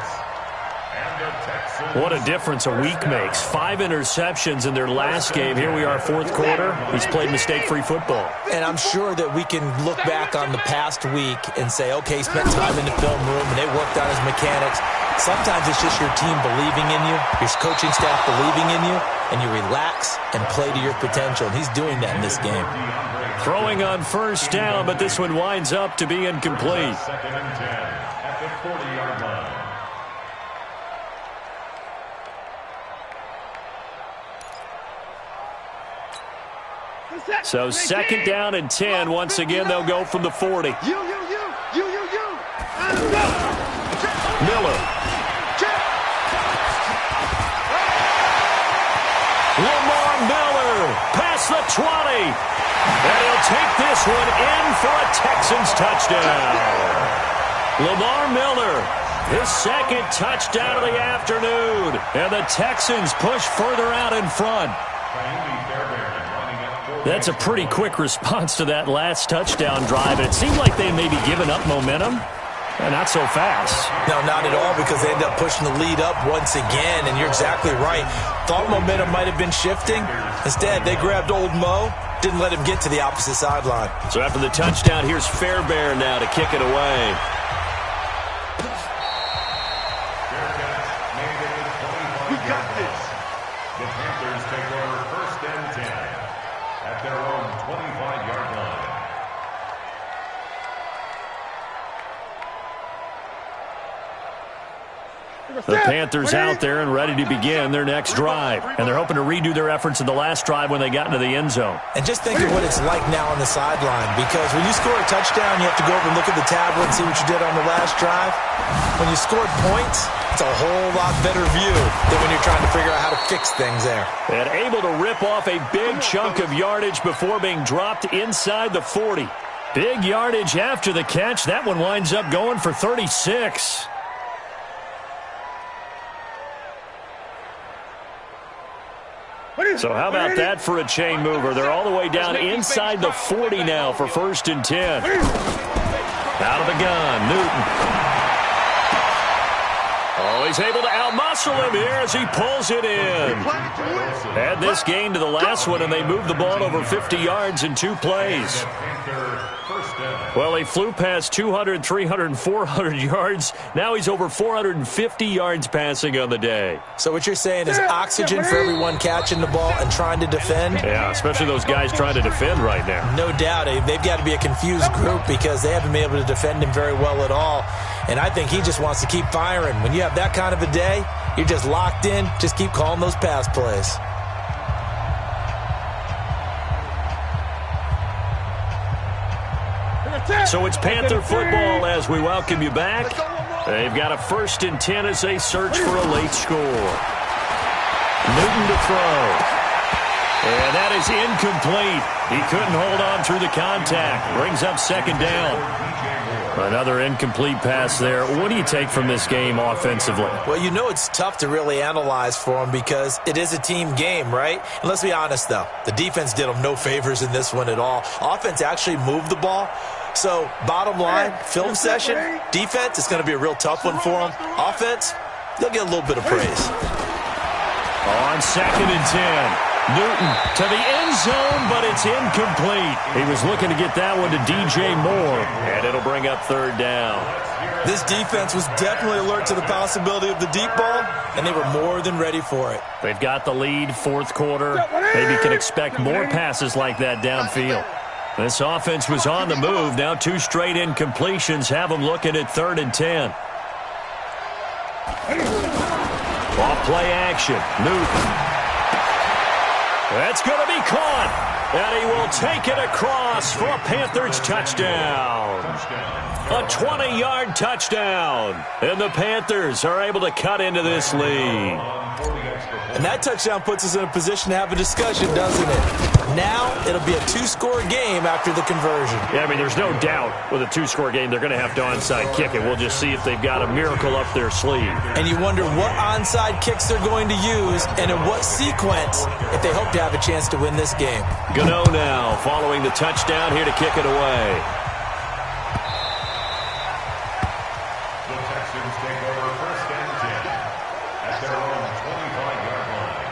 What a difference a week makes. 5 interceptions in their last game. Here we are, 4th quarter. He's played mistake-free football. And I'm sure that we can look back on the past week and say, okay, he spent time in the film room and they worked on his mechanics. Sometimes it's just your team believing in you, your coaching staff believing in you, and you relax and play to your potential. And he's doing that in this game. Throwing on first down, but this one winds up to be incomplete. 2nd and 10 at the 40-yard line. So 2nd down and 10. Once again, they'll go from the 40. You. Miller. Lamar Miller past the 20. And he'll take this one in for a Texans touchdown. Lamar Miller, his 2nd touchdown of the afternoon. And the Texans push further out in front. That's a pretty quick response to that last touchdown drive. And it seemed like they may be giving up momentum. Not so fast. No, not at all, because they end up pushing the lead up once again. And you're exactly right. Thought momentum might have been shifting. Instead, they grabbed old Mo, didn't let him get to the opposite sideline. So after the touchdown, here's Fairbairn now to kick it away. We got this. The Panthers take over 1st and 10 at their own 25-yard line. The Panthers out there and ready to begin their next drive. And they're hoping to redo their efforts in the last drive when they got into the end zone. And just think of what it's like now on the sideline, because when you score a touchdown, you have to go over and look at the tablet and see what you did on the last drive. When you scored points, it's a whole lot better view than when you're trying to figure out how to fix things there. And able to rip off a big chunk of yardage before being dropped inside the 40. Big yardage after the catch. That one winds up going for 36. So how about that for a chain mover? They're all the way down inside the 40 now for 1st and 10. Out of the gun, Newton. Oh, he's able to outmuscle him here as he pulls it in. Add this gain to the last one, and they move the ball over 50 yards in 2 plays. Well, he flew past 200, 300, 400 yards. Now he's over 450 yards passing on the day. So what you're saying is oxygen for everyone catching the ball and trying to defend? Yeah, especially those guys trying to defend right now. No doubt. They've got to be a confused group because they haven't been able to defend him very well at all. And I think he just wants to keep firing. When you have that kind of a day, you're just locked in. Just keep calling those pass plays. So it's Panther football as we welcome you back. They've got a 1st and 10 as they search for a late score. Newton to throw. And that is incomplete. He couldn't hold on through the contact. Brings up 2nd down. Another incomplete pass there. What do you take from this game offensively? Well, you know it's tough to really analyze for them because it is a team game, right? And let's be honest, though. The defense did them no favors in this one at all. Offense actually moved the ball. So, bottom line, film session, defense is going to be a real tough one for them. Offense, they'll get a little bit of praise. On 2nd and 10. Newton to the end zone, but it's incomplete. He was looking to get that one to DJ Moore, and it'll bring up 3rd down. This defense was definitely alert to the possibility of the deep ball, and they were more than ready for it. They've got the lead, 4th quarter. Maybe can expect more passes like that downfield. This offense was on the move. Now 2 straight incompletions have them looking at 3rd and 10. Off play action. Newton. That's going to be caught. And he will take it across for a Panthers touchdown. A 20-yard touchdown. And the Panthers are able to cut into this lead. And that touchdown puts us in a position to have a discussion, doesn't it? Now it'll be a 2-score game after the conversion. Yeah, I mean, there's no doubt with a 2-score game they're going to have to onside kick it. We'll just see if they've got a miracle up their sleeve. And you wonder what onside kicks they're going to use and in what sequence if they hope to have a chance to win this game. Gano now following the touchdown here to kick it away. The Texans take over 1st and 10 at their own 25-yard line.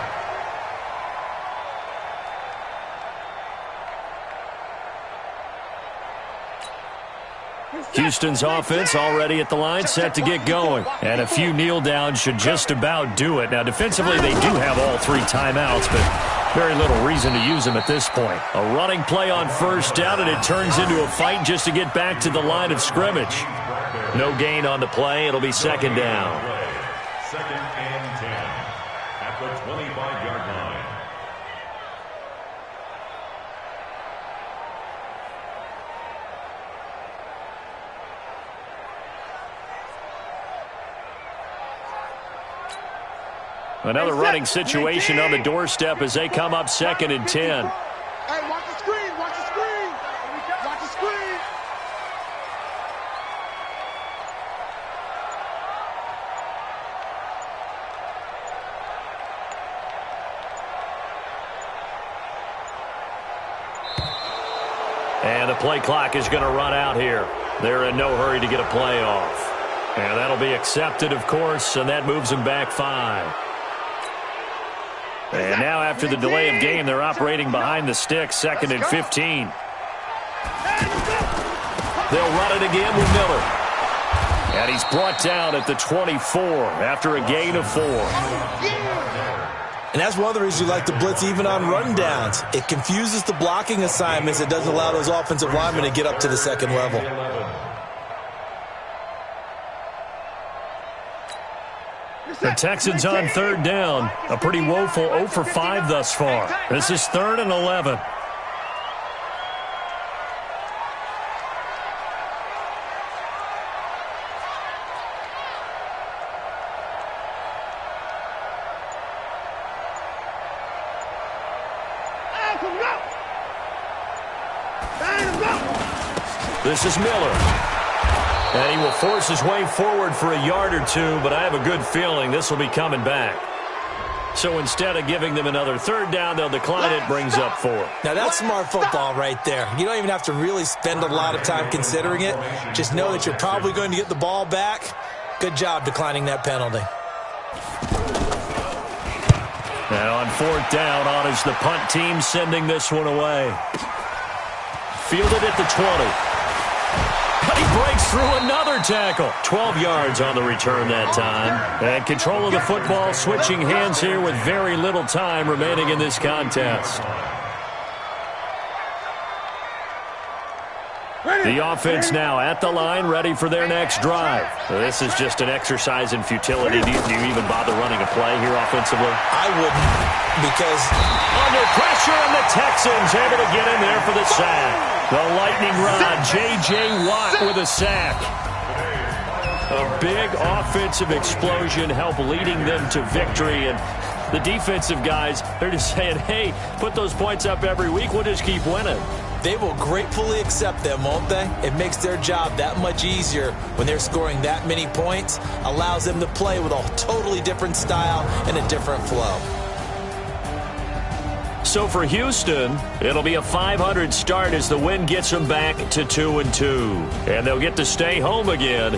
Houston's offense already at the line, set to get going. And a few kneel downs should just about do it. Now, defensively, they do have all 3 timeouts, but very little reason to use them at this point. A running play on 1st down, and it turns into a fight just to get back to the line of scrimmage. No gain on the play. It'll be 2nd down. 2nd and 10 at the 25-yard line. Another running situation on the doorstep as they come up 2nd and 10. Hey, watch the screen, watch the screen. Watch the screen. And the play clock is going to run out here. They're in no hurry to get a play off. And that'll be accepted, of course, and that moves them back 5. And now after the delay of game, they're operating behind the sticks, 2nd and 15. They'll run it again with Miller. And he's brought down at the 24 after a gain of 4. And that's one of the reasons you like to blitz even on rundowns. It confuses the blocking assignments. It doesn't allow those offensive linemen to get up to the second level. The Texans on 3rd down. A pretty woeful 0 for 5 thus far. This is 3rd and 11. This is Miller. And he will force his way forward for a yard or two, but I have a good feeling this will be coming back. So instead of giving them another 3rd down, they'll decline it, brings up 4. Now that's smart football right there. You don't even have to really spend a lot of time considering it. Just know that you're probably going to get the ball back. Good job declining that penalty. And on 4th down, on is the punt team sending this one away. Fielded at the 20. He breaks through another tackle. 12 yards on the return that time. And control of the football, switching hands here with very little time remaining in this contest. The offense now at the line, ready for their next drive. This is just an exercise in futility. Do you even bother running a play here offensively? I wouldn't, because under pressure, and the Texans able to get in there for the sack. The lightning rod, J.J. Watt with a sack. A big offensive explosion helped leading them to victory. And the defensive guys, they're just saying, hey, put those points up every week. We'll just keep winning. They will gratefully accept them, won't they? It makes their job that much easier when they're scoring that many points. Allows them to play with a totally different style and a different flow. So for Houston, it'll be a .500 start as the win gets them back to 2-2. And they'll get to stay home again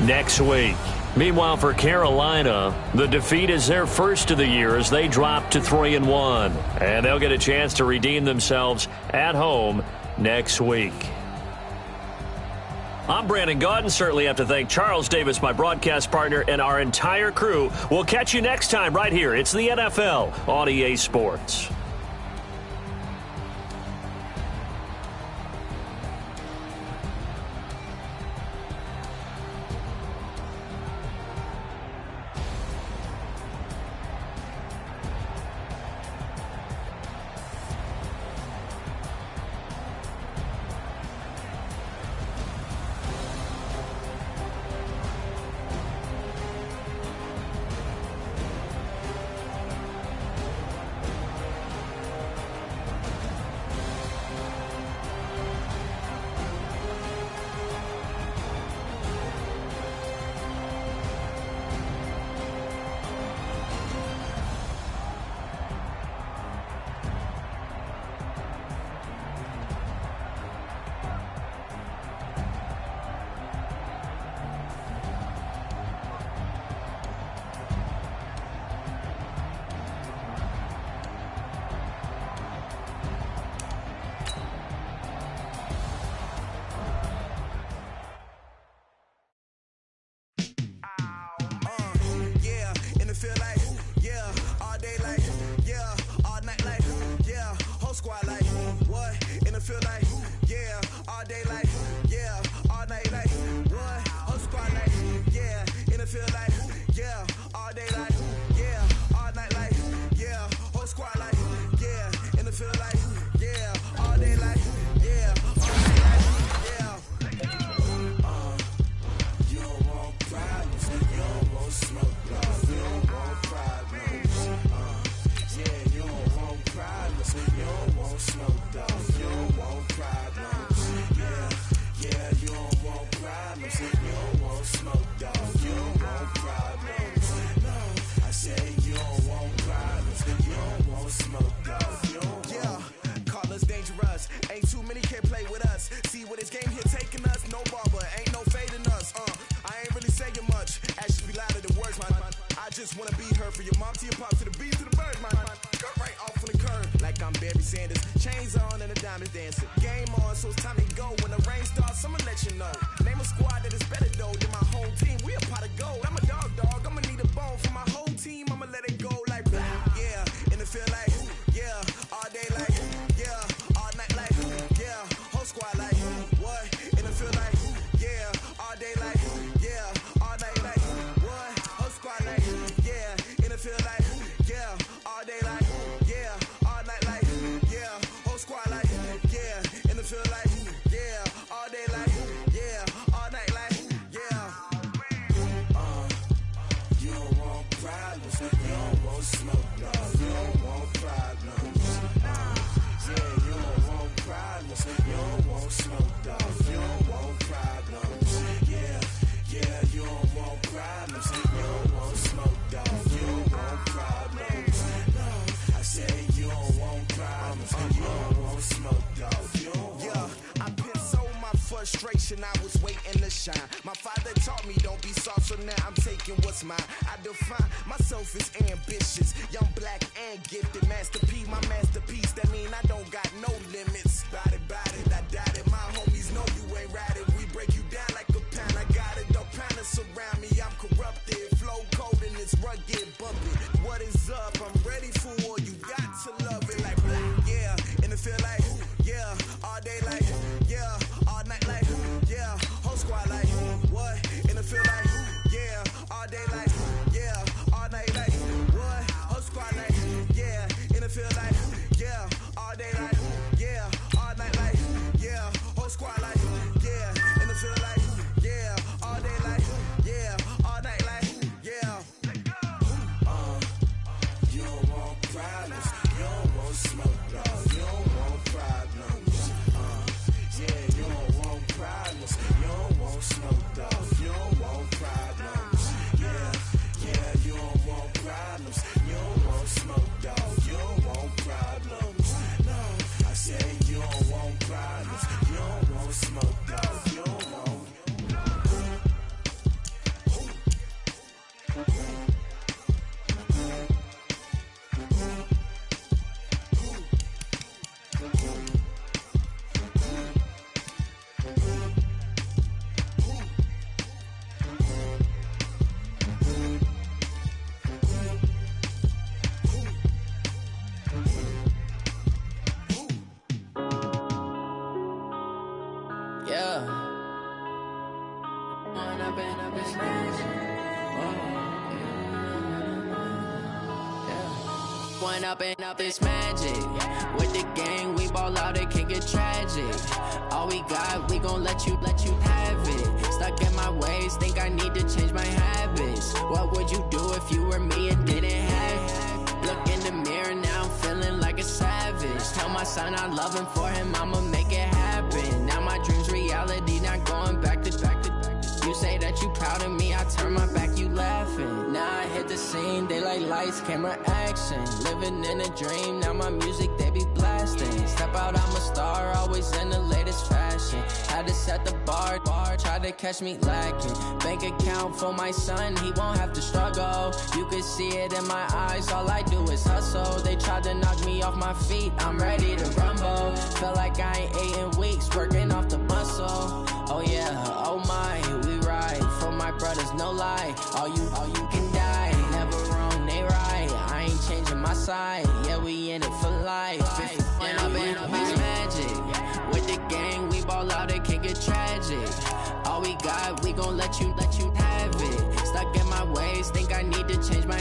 next week. Meanwhile, for Carolina, the defeat is their first of the year as they drop to 3-1. And they'll get a chance to redeem themselves at home next week. I'm Brandon Gaudin. Certainly have to thank Charles Davis, my broadcast partner, and our entire crew. We'll catch you next time right here. It's the NFL on EA Sports. You don't want problems, you don't want smoke, dog. You don't want problems. dog. You don't want problems. Yeah, yeah, you don't want problems. You don't want smoke, dog. You don't want problems. No, I say you don't want problems. You don't want smoke, dog. You don't want. I pissed so my frustration, I was waiting to shine. My father taught me don't be soft, so now I'm taking what's mine. I define myself as ambitious, young, black, and gifted. Master P, my masterpiece, that mean I don't got no limits. Bout it, I doubt it. My homies know you ain't ride it. We break you down like a pound. I got it, don't pound it surround me. I'm corrupted, flow cold and it's rugged, bumpy. What is up? I'm ready for war. You got to love it like black, yeah. And it feel like, yeah, all day like, yeah, all night like, yeah, whole squad like, what? And it feel like, yeah, all day like, yeah, all night like, what? Whole squad like, yeah, and it feel like, yeah, all day like, yeah, all night like, yeah, whole squad like, yeah, and it feel like, yeah, all day like, yeah, all night like, yeah. You don't want problems, you don't want smoke, dog. You don't want problems. Yeah, you don't want problems, you don't want smoke, dog. You don't want problems. Yeah, yeah, you don't want problems, you don't want smoke, dog. You don't want problems. No, I say you don't want problems, you don't want smoke, dog. You don't want. Up this magic. With the gang, we ball out, it can get tragic. All we got, we gon' let you have it. Stuck in my ways, think I need to change my habits. What would you do if you were me and didn't have it? Look in the mirror, now I'm feeling like a savage. Tell my son I love him, for him I'ma make it happen. Now my dream's reality, not going back to. You say that you proud of me, I turn my back, you laughing. Now I hit the scene, they like lights, camera, action. Living in a dream, now my music, they be blasting. Step out, I'm a star, always in the latest fashion. Had to set the bar, try to catch me lacking. Bank account for my son, he won't have to struggle. You can see it in my eyes, all I do is hustle. They tried to knock me off my feet, I'm ready to rumble. Feel like I ain't ate in weeks, working off the muscle. Oh yeah, oh my, we ride for my brothers, no lie. All you can die, never wrong, they right. I ain't changing my side, yeah, we in it for life. When up in it's magic. With the gang, we ball out, it can get tragic. All we got, we gon' let you have it. Stuck in my ways, think I need to change my